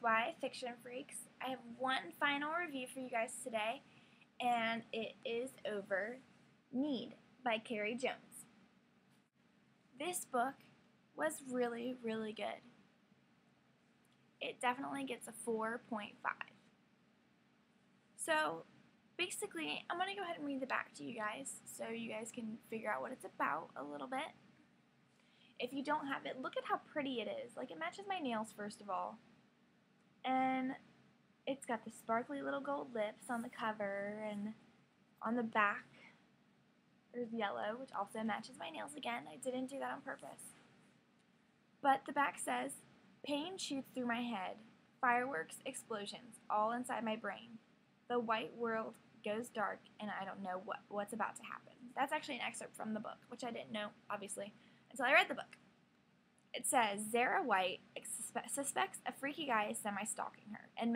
Y Fiction Freaks. I have one final review for you guys today, and it is over Need by Carrie Jones. This book was really, really good. It definitely gets a 4.5. So, basically, I'm going to go ahead and read the back to you guys so you guys can figure out what it's about a little bit. If you don't have it, look at how pretty it is. Like, it matches my nails, first of all. And it's got the sparkly little gold lips on the cover, and on the back there's yellow, which also matches my nails again. I didn't do that on purpose. But the back says, "Pain shoots through my head. Fireworks, explosions, all inside my brain. The white world goes dark, and I don't know what's about to happen." That's actually an excerpt from the book, which I didn't know, obviously, until I read the book. It says, Zara White suspects a freaky guy is semi-stalking her, and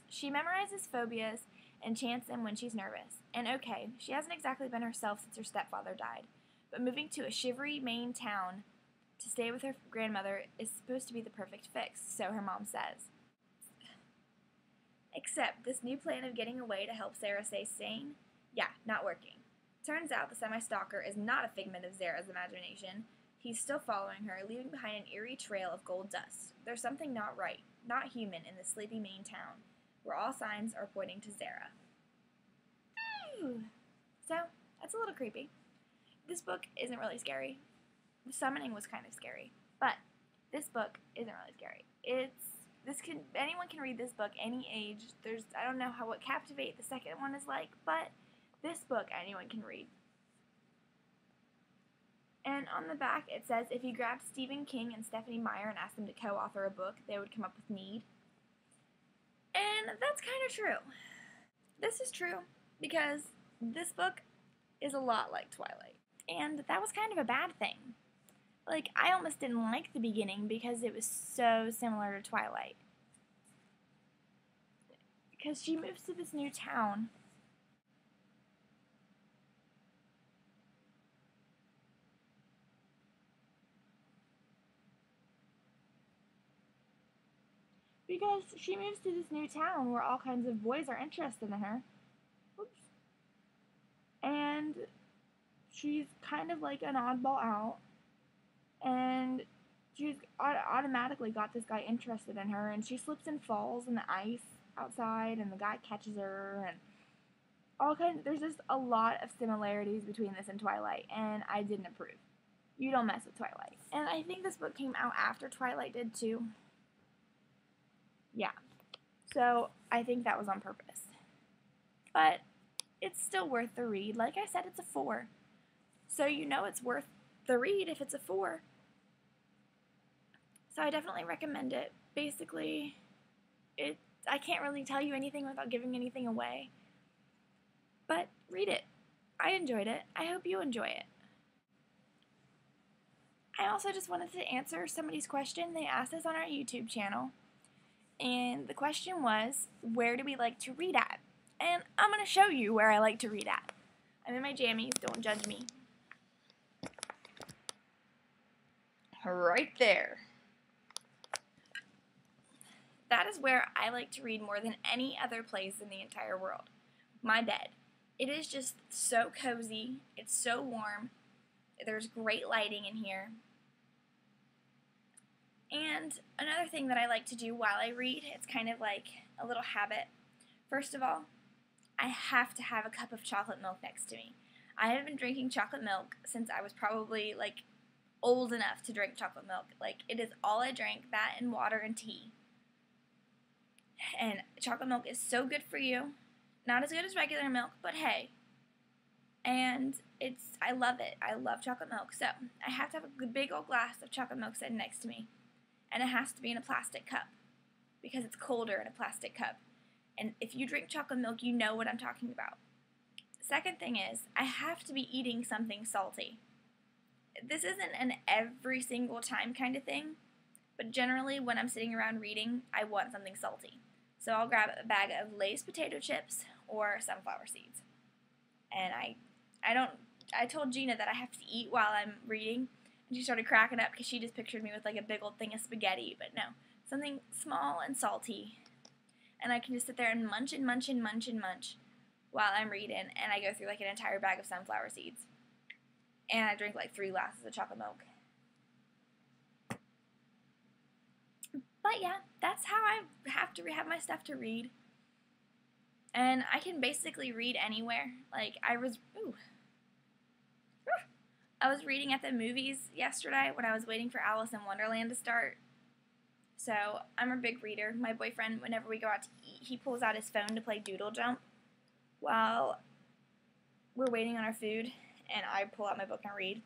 she memorizes phobias and chants them when she's nervous. And okay, she hasn't exactly been herself since her stepfather died, but moving to a shivery Maine town to stay with her grandmother is supposed to be the perfect fix, so her mom says. Except this new plan of getting away to help Sarah stay sane? Yeah, not working. Turns out the semi-stalker is not a figment of Zara's imagination. He's still following her, leaving behind an eerie trail of gold dust. There's something not right, not human, in this sleepy Maine town, where all signs are pointing to Zara. Ooh. So, that's a little creepy. This book isn't really scary. The summoning was kind of scary, but this book isn't really scary. Anyone can read this book, any age. I don't know what Captivate the second one is like, but this book anyone can read. And on the back it says, if you grabbed Stephen King and Stephanie Meyer and asked them to co-author a book, they would come up with Need. And that's kind of true. This is true because this book is a lot like Twilight. And that was kind of a bad thing. Like, I almost didn't like the beginning because it was so similar to Twilight. Because she moves to this new town. Because she moves to this new town where all kinds of boys are interested in her. Oops. And she's kind of like an oddball out. And she's automatically got this guy interested in her. And she slips and falls in the ice outside. And the guy catches her. And there's just a lot of similarities between this and Twilight. And I didn't approve. You don't mess with Twilight. And I think this book came out after Twilight did too. Yeah, so I think that was on purpose. But it's still worth the read. Like I said, it's a 4. So you know it's worth the read if it's a 4. So I definitely recommend it. Basically, I can't really tell you anything without giving anything away. But read it. I enjoyed it. I hope you enjoy it. I also just wanted to answer somebody's question. They asked us on our YouTube channel. And the question was, where do we like to read at? And I'm going to show you where I like to read at. I'm in my jammies, don't judge me. Right there. That is where I like to read more than any other place in the entire world. My bed. It is just so cozy. It's so warm. There's great lighting in here. And another thing that I like to do while I read, it's kind of like a little habit. First of all, I have to have a cup of chocolate milk next to me. I have been drinking chocolate milk since I was probably like old enough to drink chocolate milk. Like, it is all I drank, that and water and tea. And chocolate milk is so good for you. Not as good as regular milk, but hey. And I love it. I love chocolate milk. So I have to have a big old glass of chocolate milk sitting next to me. And it has to be in a plastic cup because it's colder in a plastic cup. And if you drink chocolate milk, you know what I'm talking about. Second thing is, I have to be eating something salty. This isn't an every single time kind of thing, but generally when I'm sitting around reading, I want something salty. So I'll grab a bag of Lay's potato chips or sunflower seeds. And I told Gina that I have to eat while I'm reading. And she started cracking up because she just pictured me with like a big old thing of spaghetti, but no. Something small and salty. And I can just sit there and munch and munch and munch and munch while I'm reading, and I go through like an entire bag of sunflower seeds. And I drink like 3 glasses of chocolate milk. But yeah, that's how I have to have my stuff to read. And I can basically read anywhere. Like, I was reading at the movies yesterday when I was waiting for Alice in Wonderland to start. So, I'm a big reader. My boyfriend, whenever we go out to eat, he pulls out his phone to play Doodle Jump while we're waiting on our food, and I pull out my book and read.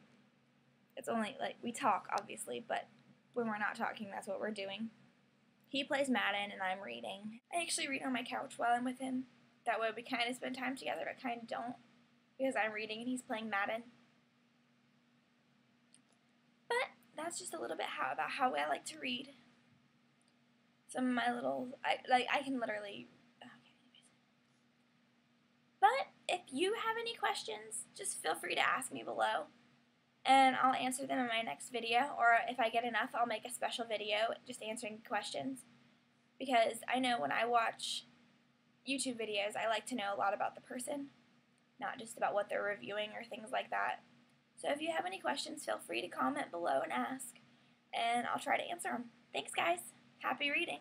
It's only, like, we talk, obviously, but when we're not talking, that's what we're doing. He plays Madden, and I'm reading. I actually read on my couch while I'm with him. That way we kind of spend time together, but kind of don't, because I'm reading and he's playing Madden. But that's just a little bit about how I like to read. Some of my little, I can literally, okay. But if you have any questions, just feel free to ask me below, and I'll answer them in my next video, or if I get enough, I'll make a special video just answering questions, because I know when I watch YouTube videos, I like to know a lot about the person, not just about what they're reviewing or things like that. So if you have any questions, feel free to comment below and ask, and I'll try to answer them. Thanks, guys. Happy reading.